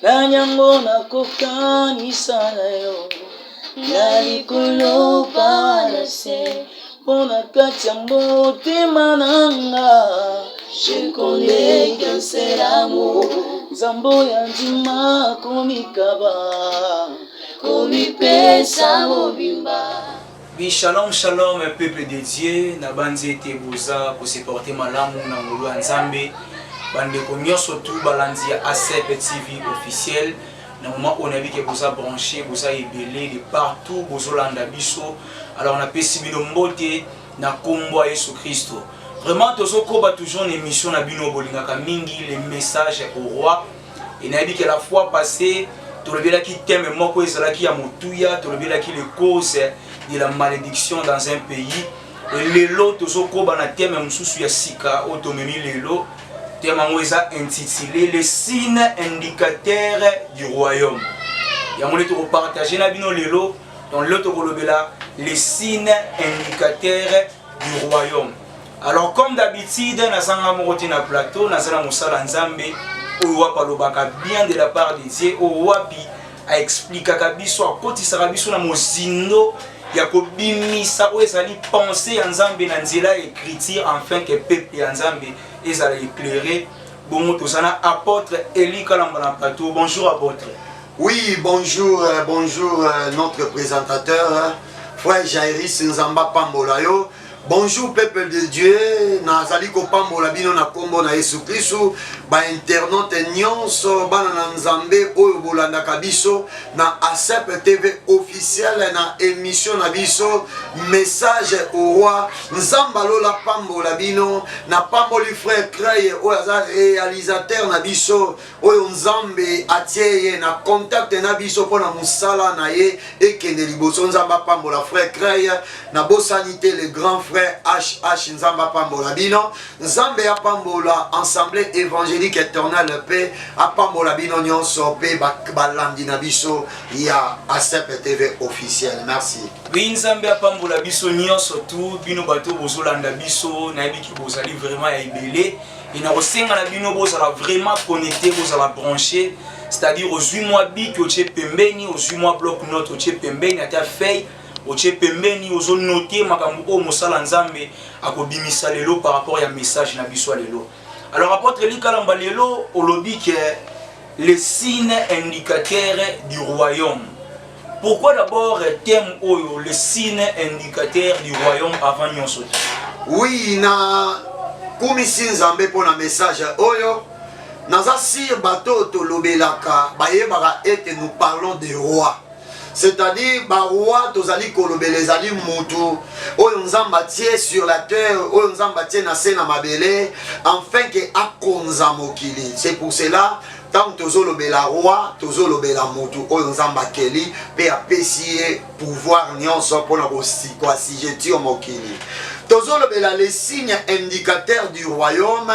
na nyango nakokanisa na yo na likolo palase mpona kati ya motema nanga. Je connais qu'un seul amour, Zambo ya ndima komikaba komipesa mobimba. Oui, shalom, shalom, peuple de Dieu, na banzi te boza pour se porter malamu na ngulu Nzambe. Bande konyo surtout balandi ya ACEP TV officiel. Na moment on a vu que boza branché, boza ebélé de partout, bozolanda biso. Alors on a pesi bino mbote na kombo ya Yesu Christo. Vraiment tozoko ba toujours une émission na bino bolingaka mingi les messages au roi. Et na dit que la fois passée tolobelaki thème moko ezalaki ya motuya, tolobelaki les causes de la malédiction dans un pays. Et lelo tozoko ba na thème mususu ya sika otomemi lelo. Thème eza intitulé les signes indicateurs du royaume. Ya moni to partager na bino lelo dans l'autre kolobela les signes indicateurs du royaume. Alors comme d'habitude, nazanga mokoti na plateau, nazana musala Nzambe, owa palobaka bien de la part de Dieu, owapi a expliquer kabiso a kotisa biso na mozindo ya kobimisa o ezali penser ya Nzambe na nzela écriture afin que peuple ya Nzambe ezala éclairé. Bon tozana apôtre Eli Kalamba na plateau. Bonjour apôtre. Oui, bonjour, bonjour notre présentateur, frère Jairus Nzamba Pambolayo. Bonjour peuple de Dieu, nazali kopambola bino na kombo na Yesu Kristo, ba internaute nyonso bana na Nzambe oyo bolandaka biso na ACEP TV officiel na émission na biso message au roi. Nzamba lola pambola bino na pamboli frère Creye oyo aza réalisateur na biso oyo Nzambe atieye na contact na biso pona musala na ye ekende liboso. Nzamba pambola frère Creye na bosanité le grand frère HH Nzamba pambola bino. Nzambe ya pambola Assemblée évangélique éternelle paix a pambola bino nyonso pe balandi na biso ya ACEP TV officiel. Merci. Oui, Nzambe ya pambola biso nyonso tout bino bato bozolanda biso na yebiki bozali vraiment ya ibele et na kosenga na bino bozala vraiment connecté, bozala branché, c'est-à-dire aux 8 mois bik au tche pembeni, aux 8 mois bloc note au tche pembeni ata feuille au tche pembeni ozo noter makambo o mosala Nzambe akobimisa lelo par rapport ya message na biso lelo. Alors apôtre Eli Kalamba lelo olobi que les signes indicateurs du royaume. Pourquoi d'abord thème oyo les signes indicateurs du royaume avant nyonso? Oui, na kumisi Nzambe pona message oyo naza sir bato to lobelaka bayebaka ete nous parlons des rois. C'est-à-dire, bah roi, tozali kolobele zali mutu, oyo Nzamba tie sur la terre, oyo Nzamba tie na se na mabele, afin que akonza mokili. C'est pour cela, tant tozolobela roi, tozolobela mutu, oyo Nzamba keli, pe apesiye pouvoir nyonso pona kosikwa sijeti o mokili. Tozolobela les signes indicateurs du royaume.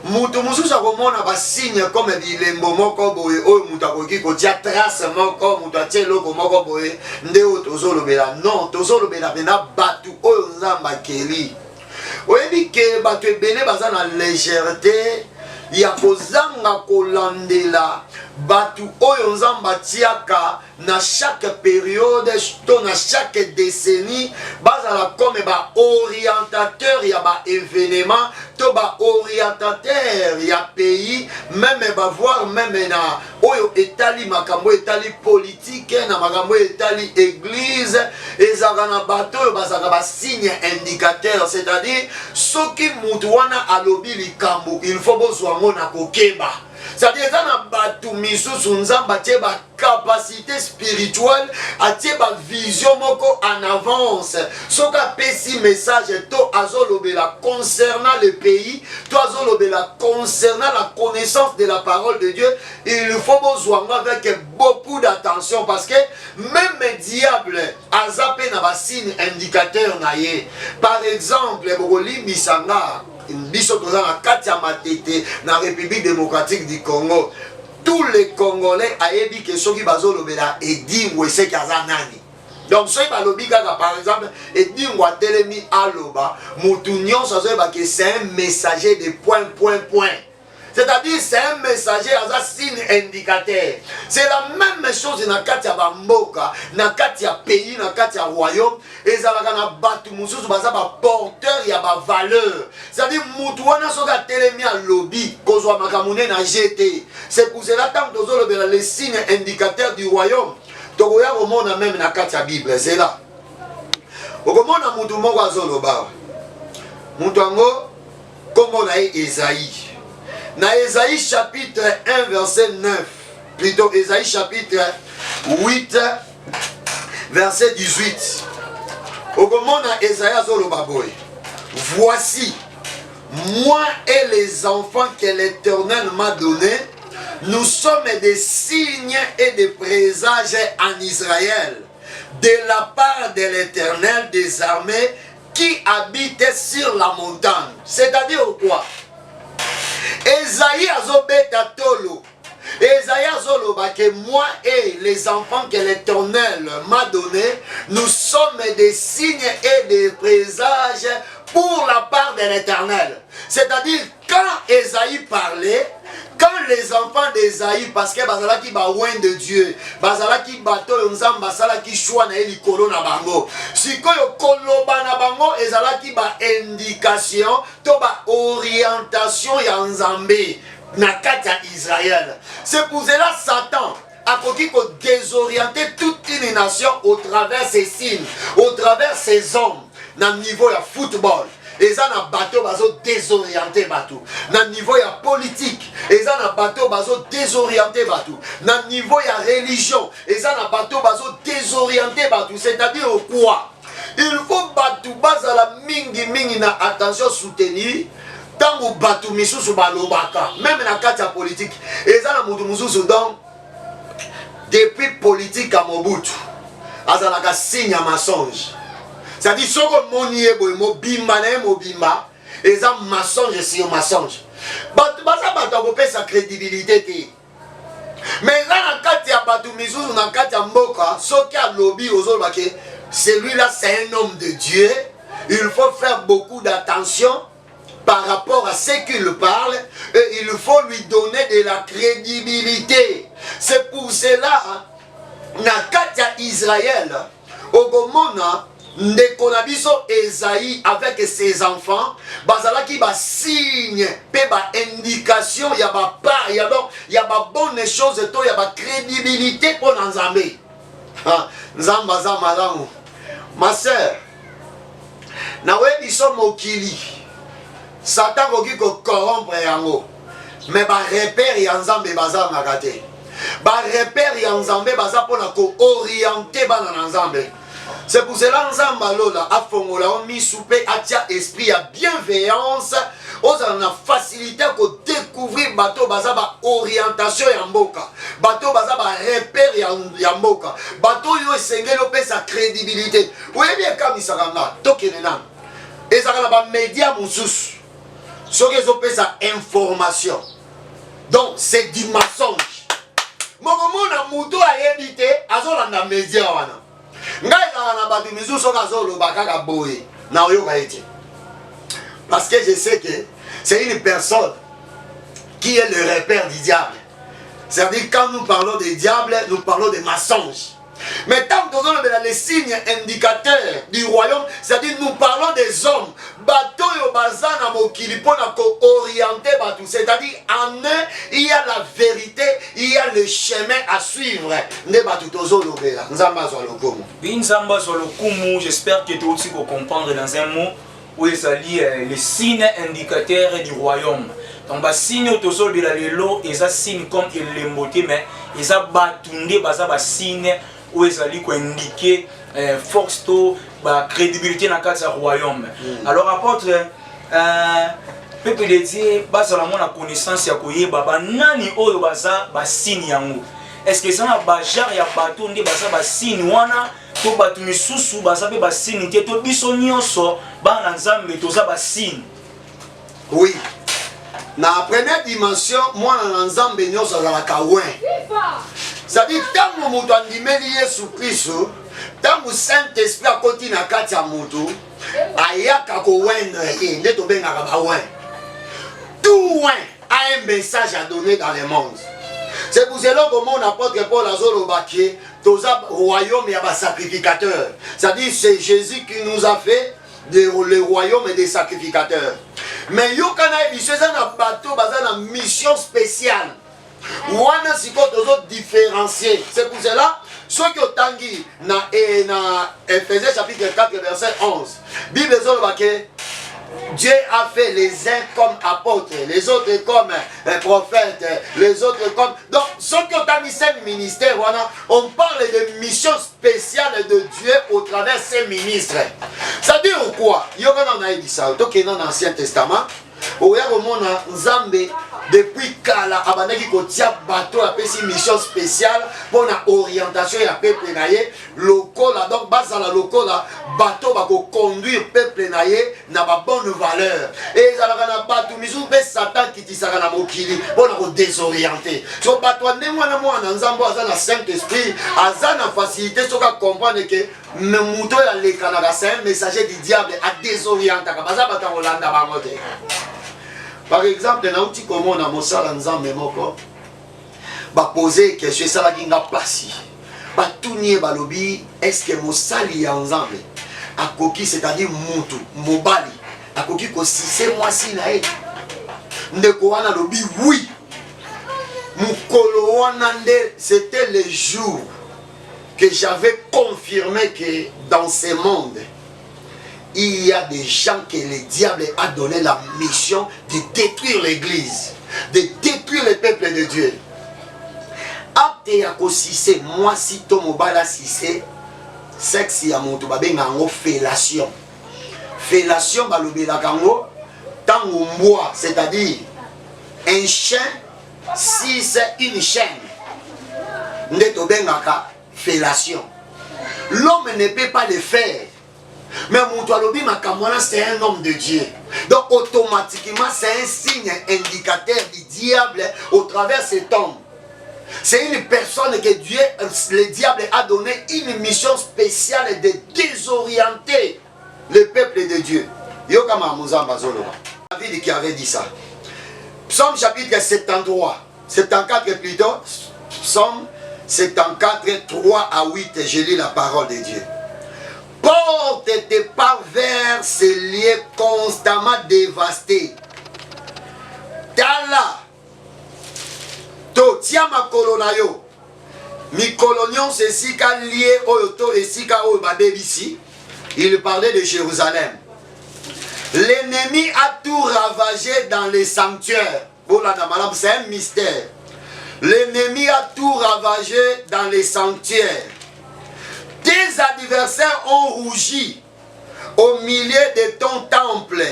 Mutu mususu akomona ba signe comme bilembo moko boye oyo mutu akoki kotia trace moko mutu atie loko moko boye nde oyo tozolobela. Non, tozolobela pena batu oyo Nzamba keli. Oyebi ke batu ebele baza na légèreté ya kozanga kolandela batu oyo Nzamba tiaka na chaque période to na chaque décennie bazala comme ba orientateur ya ba événement to ba orientateur ya pays même ba voir même na oyo etali makambo etali politique na makambo etali église ezaka na bato oyo bazaka ba signe indicateur, c'est-à-dire soki mutu wana alobi likambo il faut bozwa ngona kokeba. C'est-à-dire que na batu misusu Nzamba tie ba capacité spirituelle, atie ba vision moko en avance. Soka pesi message to azolobela concernant le pays, to azolobela concernant la connaissance de la parole de Dieu, il faut besoin avec beaucoup d'attention parce que même diable azape na ba signe indicateur na ye. Par exemple, bokoli misanga biso toza na kati ya matete na République démocratique du Congo. Tous les Congolais ayebi ke soki bazolobela edingwe seki aza nani. Donc soki balobi kaka par exemple edingwe atelemi aloba mutu nyonso azoyeba ke c'est un messager de point. C'est-à-dire, c'est un messager, un signe indicateur. C'est la même chose dans Katia Bamboka, dans Katia pays, dans Katia royaume. Et ça va dans Batu Moussous, ça va porteur, il y a ma valeur. C'est-à-dire, Moutouana soka télémi à lobby, Kozwa Makamouné na GT. C'est pour cela, tant que les signes indicateurs du royaume, Togoya au monde même dans Katia Bible, c'est là. Au monde à Moutou Moko Azoloba. Moutouango, comme on a Esaïe. Dans Esaïe chapitre 1 verset 9, plutôt Esaïe chapitre 8 verset 18. Au moment où Esaïe Azolobaboy, voici, moi et les enfants que l'Éternel m'a donnés, nous sommes des signes et des présages en Israël, de la part de l'Éternel des armées qui habite sur la montagne. C'est-à-dire quoi? Esaïe azobeta tolo. Esaïe azoloba que moi et les enfants que l'Éternel m'a donnés, nous sommes des signes et des présages pour la part de l'Éternel. C'est-à-dire, quand Esaïe parlait, quand les enfants d'Esaïe, parce que bazala qui ba loin de Dieu, bazala qui bato yonzam basala qui choix na eli kolo na bango. Si koyo koloba na bango ezala qui ba indication, to ba orientation ya nzambe na kati ya Israël. C'est pour cela Satan a koki ko désorienter toute une nation au travers ses signes, au travers ses hommes, na niveau ya football. Et ça na bateau bazo désorienté bateau. Na niveau ya politique, et ça na bateau bazo désorienté bateau. Na niveau ya religion, et ça na bateau bazo désorienté bateau. C'est-à-dire quoi? Il faut bateau basa la mingi na attention soutenir. Tant que bateau misusu balobaka, même na kati ya politique, et ça na mutu mususu donc depuis politique à Mobutu, azalaka signe à mensonge. C'est-à-dire, si on est mobimba, et ça mensonge sur mensonge. Ça va sa crédibilité. Mais là, dans le cas de Batumizou, dans le cas de Mboka, ce qui a lobby aux autres, celui-là, c'est un homme de Dieu. Il faut faire beaucoup d'attention par rapport à ce qu'il parle. Et il faut lui donner de la crédibilité. C'est pour cela, dans le cas d'Israël, au Gomona, Ndekonabiso Esaïe avec ses enfants, bazala qui ba signe, pe ba indication, il y a ba part, il y a ba bonne chose, il y a ba crédibilité pour Nzambe. Nzamba zamalamu. Ma sœur, nawe biso mokili. Satan koki ko corrompre yango. Mais ba repère ya Nzambe baza makate. Ba repère ya Nzambe baza pona ko orienter bana Nzambe. C'est pour cela que Nzambalola a fongola on mis soupé atia esprit à bienveillance aux en a facilité pour découvrir bateau bazaba orientation ya mboka bateau bazaba repère ya mboka bateau yo esengelo pe sa crédibilité oui bien comme isakanga tokenena et ça na ba média mususu soki ezo sa information donc c'est du mensonge mokomo na muto a évité azolanda média wana. Parce que je sais que c'est une personne qui est le repère du diable. C'est-à-dire quand nous parlons des diables, nous parlons des mensonges. Mais tant que nous avons les signes indicateurs du royaume, c'est-à-dire nous parlons des hommes. C'est-à-dire en eux, il y a la vérité, il y a le chemin à suivre. J'espère que tu aussi comprendre dans un mot où il s'allie les signes indicateurs du royaume. Donc, les signes de la lelo, ils ont signe comme il l'emboté, mais ils ont batundé, ils signe où ils ont indiqué force to crédibilité dans le royaume. Alors, apôtre, peuple de Dieu, la connaissance ya koye baba nani oyo baza ba signe yango. Est-ce que ça na ba jar ya bato nde baza ba signe wana to bato misusu baza be ba signe te to biso nyonso ba na Nzambe toza ba signe. Oui. Na première dimension, moi na Nzambe nyonso za la kawen. C'est-à-dire tant moto andimeli Yesu Kristo, tant Saint-Esprit a continué na kati ya moto, ayaka ko wendre nde to benga ba wen. Tout loin a un message à donner dans le monde. C'est pour cela que mon apôtre Paul Azolobaki, tous royaume et sacrificateur. C'est-à-dire c'est Jésus qui nous a fait le royaume et des sacrificateurs. Mais yo kana mission ça na bateau baza na mission spéciale. Wana siko tozo différencier. C'est pour cela ceux qui ont tangi na Ephésiens chapitre 4 verset 11. Bible Azolobaki, Dieu a fait les uns comme apôtres, les autres comme prophètes, les autres comme... Donc, ceux qui ont mis ce ministère, voilà, on parle de mission spéciale de Dieu au travers de ces ministres. Ça dit quoi? Il y a un dit ça, dans l'Ancien Testament, où il y a un Nzambe, depuis Kala, abandaki kotia bateau a fait une mission spéciale pour la orientation et la peuple naïe local donc base la local bateau va conduire peuple naïe na ba bonne valeur et ça va na bateau misu be Satan qui tisaka na mokili pour la désorienter so bateau ne mwana mwana nzambo aza na Saint-Esprit aza na facilité soka comprendre que muto ya lekana ka c'est un messager du diable à désorienter ka baza bato olanda bango te. Par exemple, dans un comment on a mon salle en Nzambe moko, ba poser question ça la ginga pasi. Ba tout nier balobi, est-ce que mon salle y a Nzambe? A koki c'est-à-dire mutu, mobali. A koki ko si c'est moi si na e. Ndeko wana lobi oui. Mukolo wana nde c'était le jour que j'avais confirmé que dans ce monde il y a des gens que le diable a donné la mission de détruire l'église, de détruire le peuple de Dieu. Acte ya ko sise moi si to mobala sise sexe ya monto babenga ngo fellation. Fellation balobela kango tango mboa, c'est-à-dire un chien si c'est une chaîne. Nde to bengaka fellation. L'homme ne peut pas le faire. Mais Moutoualobi Makamwana, c'est un homme de Dieu. Donc automatiquement, c'est un signe indicateur du diable au travers de cet homme. C'est une personne que Dieu, le diable a donné une mission spéciale de désorienter le peuple de Dieu. Yokama Mouzamba Zolo. David qui avait dit ça. Psaume chapitre 73, 74 plutôt. Psaume 74, 3 à 8, je lis la parole de Dieu. Porte tes pas vers ces lieux constamment dévastés. Tala. To tiama kolonayo. Mi colonion c'est si qu'a lié oyoto et si qu'a ici. Il parlait de Jérusalem. L'ennemi a tout ravagé dans les sanctuaires. C'est un mystère. L'ennemi a tout ravagé dans les sanctuaires. Tes adversaires ont rougi au milieu de ton temple.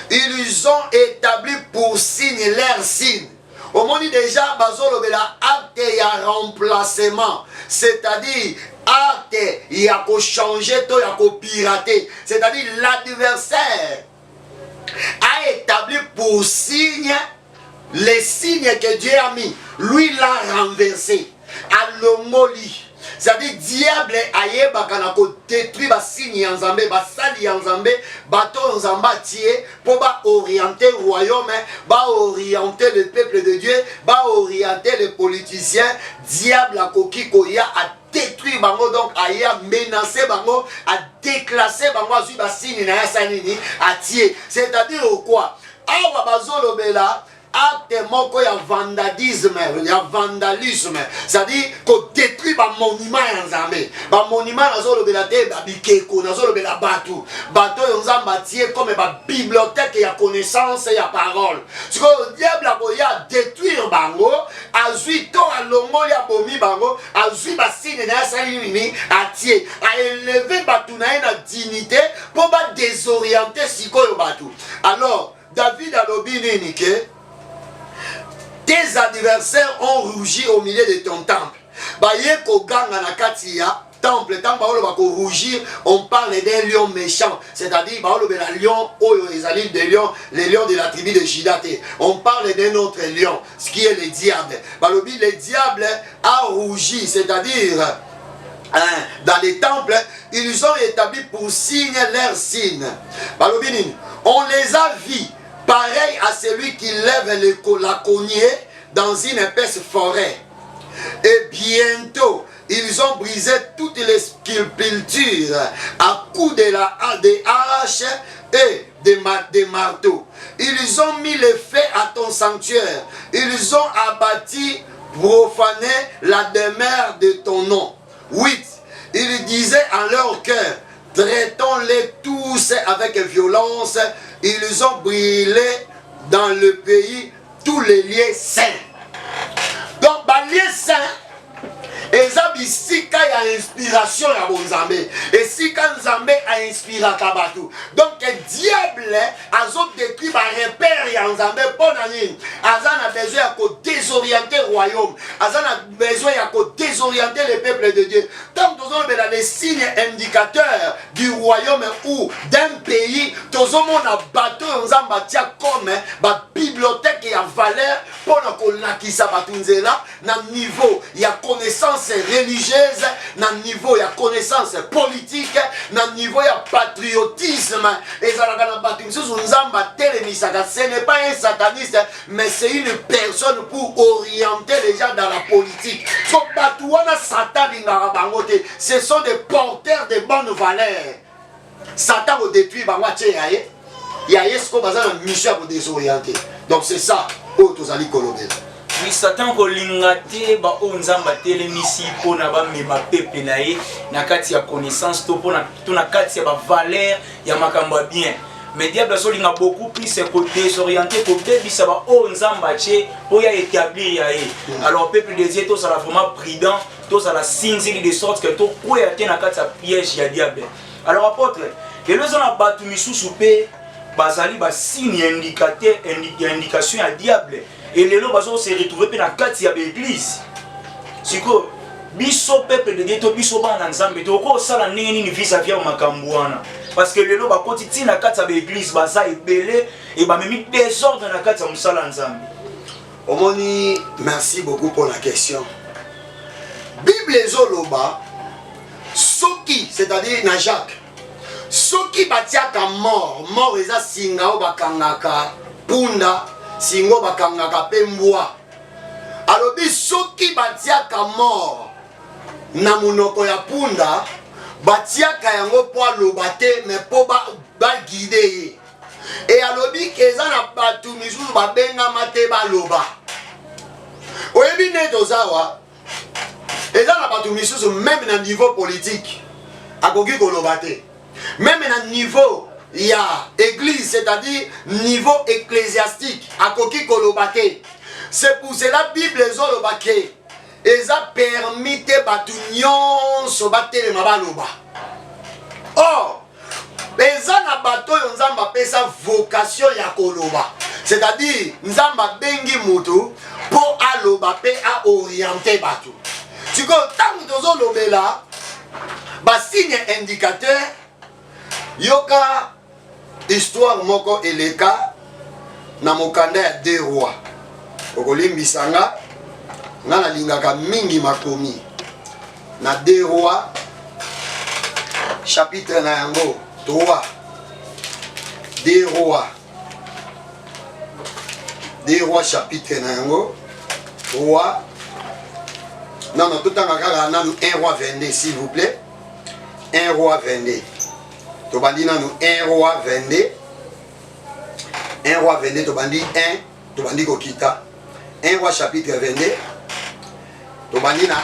Ils ont établi pour signe leur signe. Au moment déjà, bazolobela acte y a remplacement. C'est-à-dire, acte y a changer, to y a pirater. C'est-à-dire, l'adversaire a établi pour signe les signes que Dieu a mis. Lui l'a renversé. À l'omoli. C'est-à-dire, diable aye bakana ko détruire ba signe Nzambe, ba sali Nzambe, bateau Nzamba tié pour ba orienter le royaume, ba orienter le peuple de Dieu, ba orienter les politiciens. Diable a koki koya a détruire bango donc aye a menacer bango, a déclasser bango azui ba signe na ya sanini a tié. C'est-à-dire quoi? Awa bazolo bela acte moko ya vandalisme, c'est-à-dire qu'on détruit ba monument Nzambe. Ba monument nazolo belate ba bikeko nazolo bela batu. Bato Nzamba tie comme ba bibliothèque ya connaissance et ya parole. Ce que le diable a voulu détruire bango, azui to alongo ya bomi bango, azui ba signe na salini a tie, a élevé batu na na dignité pour ba désorienter sikoyo batu. Alors David a lobini nike. Tes adversaires ont rougi au milieu de ton temple. Temple, rougir, on parle d'un lion méchant, c'est-à-dire les lions de la tribu de Jidate. On parle d'un autre lion, ce qui est le diable. Le diable a rougi, c'est-à-dire dans les temples, ils ont établi pour signe leur signe. On les a vus pareil à celui qui lève la cognée dans une épaisse forêt. Et bientôt, ils ont brisé toutes les sculptures à coups des haches et des marteaux. Ils ont mis le feu à ton sanctuaire. Ils ont abattu, profané la demeure de ton nom. 8. Ils disaient en leur cœur, traitons-les tous avec violence. Ils ont brûlé dans le pays tous les lieux saints. Donc, les lieux saints, eza bisika ya inspiration ya bonzambe esika nzambe a inspira kabatu. Donc diable azo détruit ba repère ya nzambe pona nini azana besoin ya ko désorienter royaume, azana besoin ya ko désorienter le peuple de Dieu. Donc tozo bela les signes indicateurs du royaume ou d'un pays, tozo mona bateau nzamba tia comme ba bibliothèque ya valeur pona ko lakisa batunzela na niveau ya connaissance religieuse, na niveau ya connaissance politique, na niveau ya patriotisme. Et ça ce n'est pas un sataniste, mais c'est une personne pour orienter les gens dans la politique. Ce sont des porteurs de bonnes valeurs. Satan au détruit il y a une mission pour désorienter. Donc c'est ça tous allez colober. Oui, Satan ko lingate ba onzamba telemisi pona ba mema pepe na ye na kati ya connaissance to pona to na kati ya ba valeur ya makambo bien. Mais diable so linga beaucoup plus c'est côté s'orienter ko debisa ba onzamba che po ya établir ya ye. Alors peuple de Dieu to ça la vraiment prudent, to ça la sinzili de sorte que to ko ya te na kati ya piège ya diable. Alors apôtre, que les on a battu misusu pe bazali ba signe indicateur indication ya diable. Et les gens se retrouvent dans la carte de l'église. C'est que biso peuple de Dieu, biso bana nzambe, to ko sala nini vis-à-vis ya makambuana. Parce que les gens bakoti na carte de l'église, baza ebele et ba memi désordre dans la carte ya musala nzambe. Omoni, merci beaucoup pour la question. Bible ezoloba soki, c'est-à-dire na Jacques. Soki batiaka mort eza singa o bakangaka punda singo bakangaka pe mbwa. Alobi soki batiaka mort na munoko ya punda batiaka yango po aloba te mais po ba guide ye. Et alobi keza na batu misusu babengama te baloba. Oyebi ne tozawa eza na batu misusu même na niveau politique akoki koloba te. Même na niveau il y a église, c'est-à-dire niveau ecclésiastique, à koki kolobate. C'est pour cela la Bible zolobake. Et ça permis te batunyon so batele mabaloba. Or, eza na bato nzamba pesa vocation ya koloba. C'est-à-dire nzamba bengi mutu pour aloba pe a orienter batu. Tu vois, tant que zolobela, ba signe indicateur yoka histoire moko eleka na mokanda ya 2 rois. Okolimbisanga nga na lingaka mingi makomi na 2 rois chapitre na yango 3. 2 rois chapitre na yango 3. Non, tout en kaka na 1 roi 22 s'il vous plaît. 1 roi 22. Tobandi nanu 1 roi 22. 1 roi 22 tobandi 1 tobandi kokita. 1 roi chapitre 22. Tobandi na 1.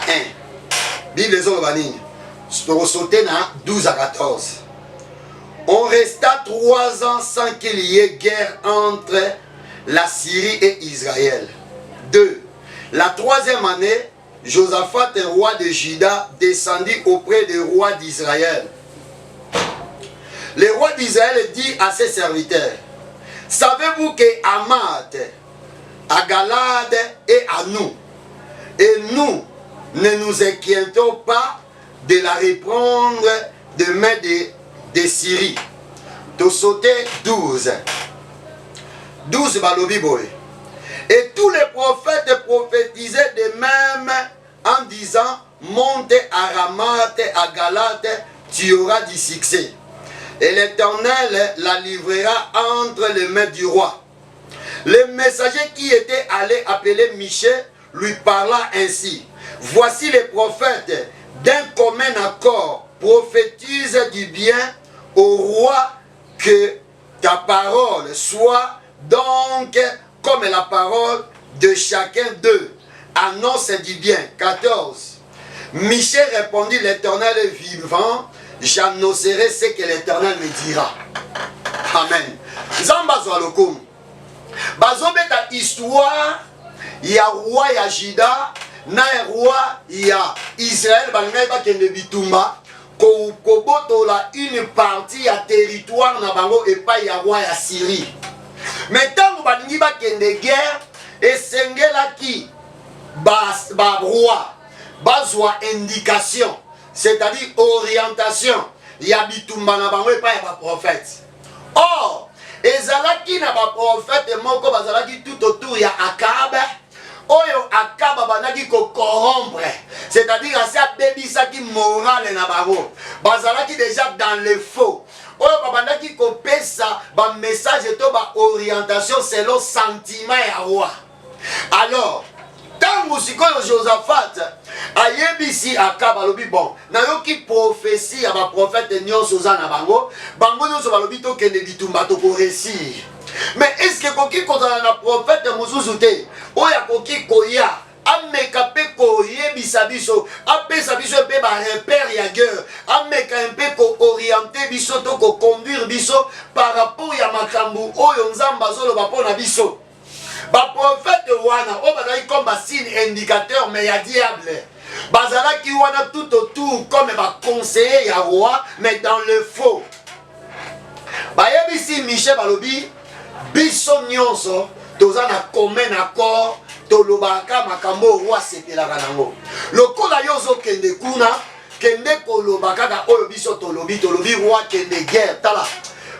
Bible zo tobandi. Sauter na 12 à 14. On resta 3 ans sans qu'il y ait guerre entre la Syrie et Israël. 2. La 3e année, Josaphat, roi de Juda, descendit auprès du roi d'Israël. Le roi d'Israël dit à ses serviteurs, savez-vous que Hamath, à Galade et à nous, et nous ne nous inquiétons pas de la reprendre de main de Syrie. De sauter 12. 12 balobi boy. Et tous les prophètes prophétisaient de même en disant, monte à Ramath, à Galate, tu auras du succès. Et l'Éternel la livrera entre les mains du roi. Le messager qui était allé appeler Michée lui parla ainsi. Voici les prophètes d'un commun accord prophétisent du bien au roi, que ta parole soit donc comme la parole de chacun d'eux. Annonce du bien. 14. Michée répondit, l'Éternel est vivant, j'annoncerai ce que l'Éternel me dira. Amen. Zamba Zoualokum. Bazobeta histoire, il y a roi ya Juda, na roi ya Israël, bangai bakende bitumba, kobotola une partie ya territoire na bango et pas ya roi ya Syrie. Mais tant baningi bakende guerre, esengela ki ba roi, bazwa indication, c'est-à-dire orientation, ya bitumba na bango et pas ya ba prophète. Or, ezalaki na ba prophète moko bazalaki tout autour ya Akab. Oyo Akab banaki ko corrompre, c'est-à-dire asa bebisaki morale na bango. Bazalaki déjà dans le faux. Oyo babandaki ko pesa ba message to ba orientation selon sentiment ya roi. Alors, tango sikoyo Josaphat ayebisi Akab alobi bon, nayoki prophétie ya ba prophète nyonso za na bango, bango nyonso balobi to kende bitumba to ko réussir. Mais est-ce que koki kozala na prophète mosusu te oya koki koya ameka pe koyebisa biso apesa biso pe ba repère ya guerre ameka mpe ko orienter biso to ko conduire biso par rapport ya makambu oyo nzamba azoloba mpona biso? Ba prophète wana o bazali comme ba signe indicateur mais ya diable. Bazalaki wana tout autour comme ba conseiller ya roi mais dans le faux. Bayebisi Michée balobi biso nyonso toza na commun accord tolobaka makambo roi sepelaka nango. Lokola yo ozokende kuna kende koloba kaka oyo biso tolobi roi kende guerre tala.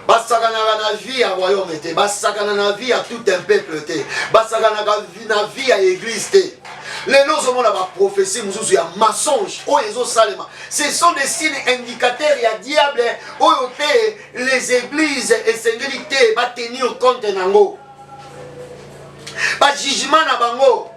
Basakanaka na vie ya royaume te, basakana na vie ya tout un peuple te, basakana na vie ya église te. Lelo ozomona ba prophétie mususu ya mensonge oyo ezosalema. Ce sont des signes indicateurs ya diable oyo te les églises esengeli te ba tenir compte nango. Ba jugement na bango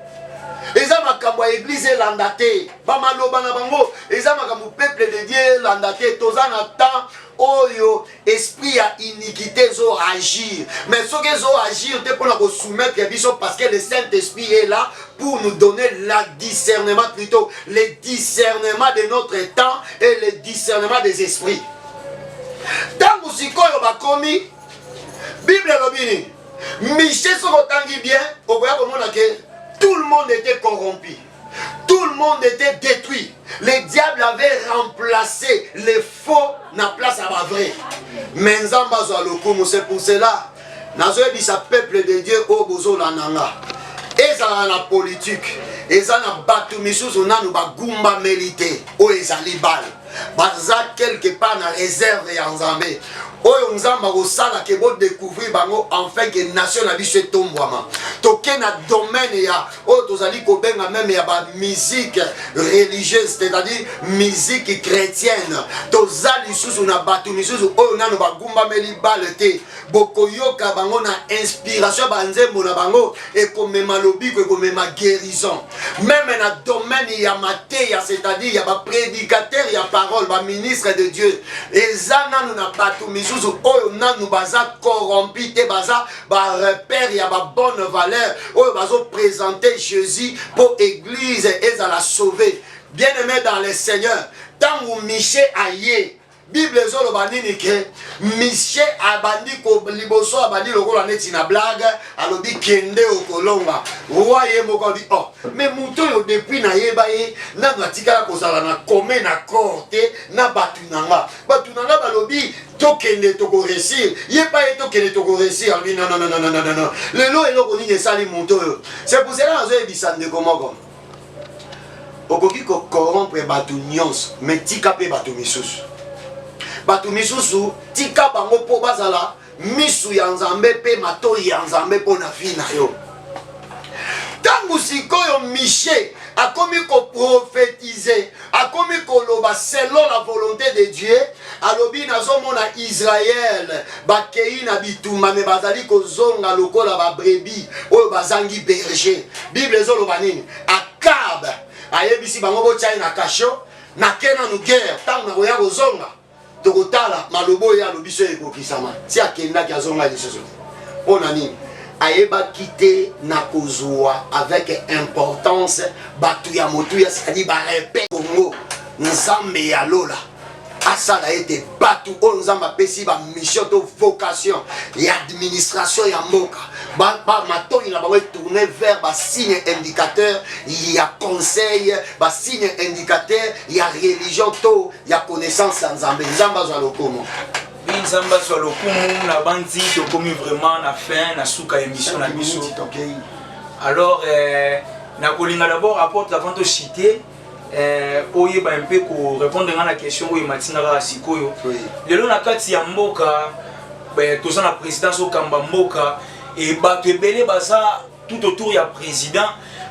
eza makambo ya église elanda te, ba maloba na bango eza makambo peuple de Dieu elanda te. Toza na temps oyo esprit ya iniquité zo agir, mais ce que zo agir te pour nous soumettre biso parce que le Saint-Esprit est là pour nous donner le discernement, plutôt le discernement de notre temps et le discernement des esprits. Tango sikoyo bakomi Bible lobini Michée soko tangi bien okoya komona ke tout le monde était corrompu. Tout le monde était détruit. Le diable avait remplacé les faux na place à la vraie. Mais c'est pour cela, dans peuple de Dieu, au bozo la nanga. Et ça la politique. Et ça na batu misusu na nous bagumba mérité. O ezali bal. Baza quelque part na réserve ya nzambe. Oyo nzamba kosala ke bo découvrir bango enfin que nation na biso etombwama. Toke na domaine ya oyo tozali kobenga même ya ba musique religieuse, c'est-à-dire musique chrétienne. Tozali susu na batu misusu oyo nanu bagumba meli bale te. Bokoyoka bango na inspiration banzembo na bango et comme malobi ko mema guérison. Même na domaine ya mateya, c'est-à-dire ya ba prédicateur ya parole, ba ministre de Dieu. Ezana nous na batu misusu oyo nanu baza corrompu te, baza ba repère ya ba bonne valeur oyo bazo présenter Jésus pour église et za la sauver. Bien-aimé dans le Seigneur, tangu Michée aye Bible zolo banini ke Michée abandi ko liboso abandi lokola neti na blague alobi kende okolonga roi ye moko di oh mais muto yo depuis na yeba ye na natika ko sala na commun accord te na batu nanga balobi to kende to ko réussir ye pa ye to kende to ko réussir non non lelo eloko nini sali muto yo. C'est pour cela nazo ebisa ndeko moko okoki ko corrompre batu nyonso mais tika pe batu misusu. Batu misusu tika bango po bazala misu ya nzambe pe matoi ya nzambe po na vie na yo. Tangu sikoyo Michée akomi ko prophétiser, akomi ko loba selon la volonté de Dieu, alobi nazomona Israël bakei na bitumba me bazali kozonga lokola ba brebis oyo bazangi berger. Bible ezoloba nini? Akab ayebisi bango botia na kasho na kena nu guerre tango na koya kozonga tokotala malobo ya lobiso ekokisama ti akendaki azonga lisusu mpona nini? Ayeba kite na kozwa avec importance batu ya motuya, c'est-à-dire ba repère Congo nzambe ya lola asala ete batu oyo nzambe apesi ba mission to vocation ya administration ya mboka ba matoi na bango tourner vers ba signe indicateur ya conseil, ba signe indicateur ya religion to ya connaissance ya nzambe. Nzambe azwa lokomo Nzamba sur le coup, na bandi to komi vraiment na fin na suka émission na biso. Alors na kolinga d'abord apporte avant de citer oye ba un peu ko répondre à la question oye matinga sikoyo. Lelo na kati ya mboka toza na présidence au Kamba mboka et ba tebele baza tout autour ya président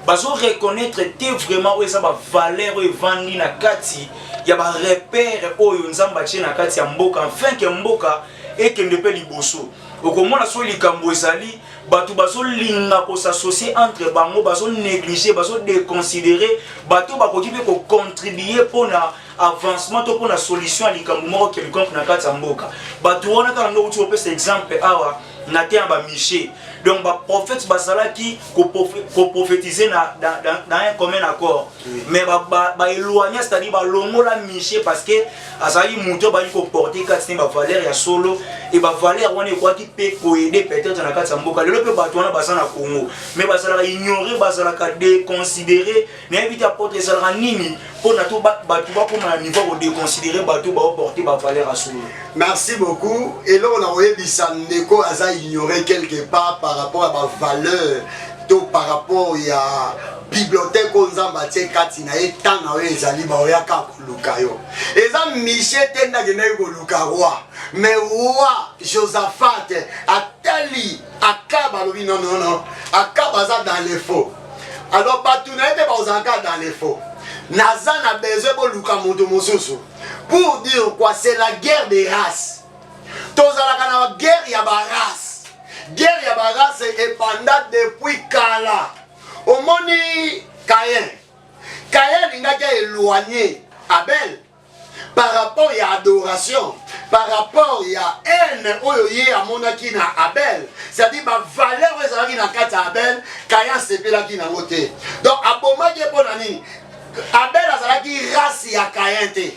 bazo reconnaître vraiment oye ça ba valeur oye vandi na kati ya ba repère oyo nzamba tie na kati ya mboka afin que mboka ekende pe liboso okomona so likambo ezali bato bazo linga ko s'associer entre bango bazo négliger bazo déconsidérer bato bakoki pe ko contribuer pona avancement to pona solution à likambo moko quelconque na kati ya mboka bato wana kala ndo uti opesa exemple awa na te ba Miché. Donc ba prophète basala qui ko prophétiser dans un commun accord. Mais ba éloigner, c'est-à-dire ba longo la Miché parce que azali muto ba ko porter kati ba valeur ya solo et ba valeur wana quoi qui peut ko aider peut-être na kati mboka. Le pe bato wana basana Congo. Mais basala ignorer, basala ka déconsidérer, mais éviter apporter ça nini pour na to bato ba ko na niveau de déconsidérer bato ba porter ba valeur à solo. Merci beaucoup. Et là on a voyé Bissandeko aza ignoré quelque part par rapport à ma valeur, tout par rapport à bibliothèque on zamba tie katina etan na ezali ba oya ka lukayo. Eza Miché tenda gene ko lukarwa. Mais roi Josaphat atali akaba lobi non. Akaba za dans les faux. Alors batuna ete ba ozanga dans les faux. Naza na besoin bo luka moto mosusu. Pour dire quoi, c'est la guerre des races. Tozalaka na guerre ya ba race. Guerre ya ba race est pendant depuis Kala. Omoni Caïn. Caïn l'ingaki éloigné Abel par rapport à adoration, par rapport à haine oyoye amonaki na Abel. C'est-à-dire ma valeur ezalaki na kati Abel, Caïn sepelaki na ngote. Donc abomaki pona nini? Abel azalaki race ya Caïn te.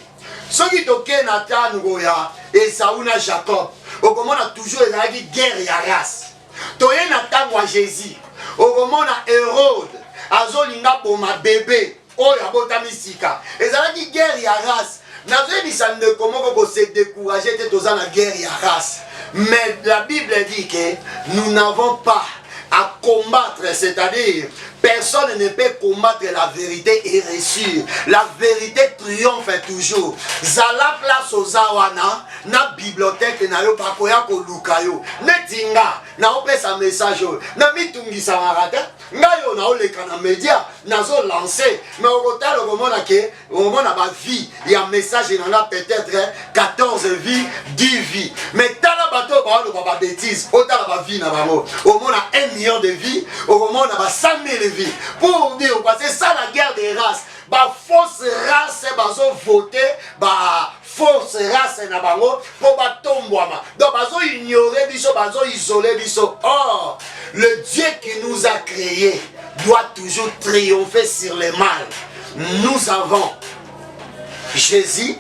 Soki toke na tango ya Esaü na Jacob, okomona toujours ezalaki guerre ya race. Toye na tango ya Jésus, okomona Hérode azolinga boma bébé oyo abotami sika. Ezalaki guerre ya race. Nazoyebisa ndeko moko ko se décourager te toza na guerre ya race. Mais la Bible dit que nous n'avons pas à combattre, c'est-à-dire personne ne peut combattre la vérité et réussir. La vérité triomphe toujours. Zala place aux awana na bibliothèque na yo bakoya ko lukayo. Netinga na opesa message na mitungisa marata. Ngayo na oleka na média nazo lancer mais au total au mona ba vie il y a message na peut-être 14 vies 10 vies mais tala bato ba bêtise otala ba vie na bango au mona 1 million de vies au mona ba 100 000 vies pour dire quoi c'est ça la guerre des races ba fausse race bazo voter ba force race na bango pour ba tombwama donc bazo ignorer biso bazo isoler biso. Or le Dieu qui nous a créés doit toujours triompher sur le mal. Nous avons Jésus,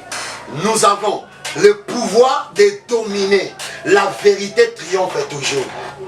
nous avons le pouvoir de dominer. La vérité triomphe toujours.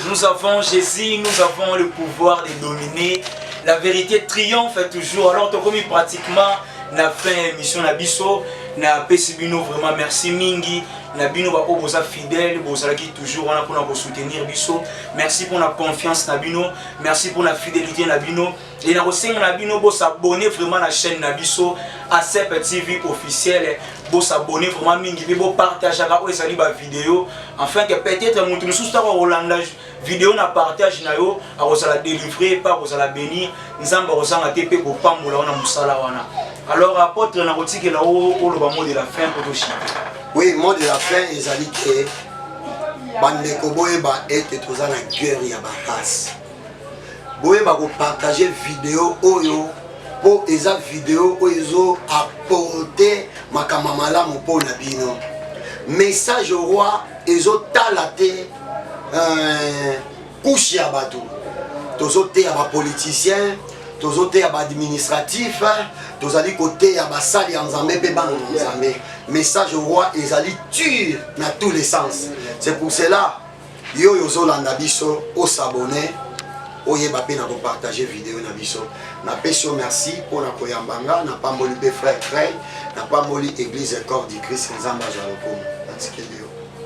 Nous avons Jésus, nous avons le pouvoir de dominer. La vérité triomphe toujours. Alors, tu as commis pratiquement la fin émission Nabiso. Na pesibino vraiment merci mingi. Nabino ba oboza fidèle, bozala qui toujours on a pour nous soutenir biso. Merci pour la confiance Nabino, merci pour la fidélité Nabino. Et na osenga Nabino bo s'abonner vraiment à la chaîne Nabiso ACEP TV officiel. Bo s'abonner vraiment mingi, bo partager ka o ezali ba vidéo afin que peut-être mutu mususu ta Rolanda vidéo na partage na yo a ozala délivrer pas ozala bénir nzamba ozanga te pe ko pambola wana musala wana. Alors apôtre na rotiki la o lo ba mot de la fin pour to chier. Oui, mot de la fin, ils ont dit que bandeko boyeba ete toza na guerre ya bahasi. Boyeba ko partager vidéo oyo po eza vidéo oyo ezo apporter makama malamu po na bino. Message au roi ezo talate couche ya bato. Tozo te ya ba politicien, tozo te ya ba administratif, tozali côté ya ba sali ya Nzambe pe ba Nzambe. Message au roi ezali dur dans tous les sens. C'est pour cela yo yozolanda biso o s'abonner oyeba pe na ko partager vidéo na biso. Na peso merci pour na koyambanga na pamboli pe frère Trey, na pamboli église corps du Christ Nzamba Jalokomo.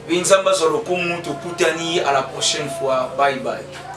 Nzamba Nzamba Jalokomo, to kutani à la prochaine fois. Bye bye.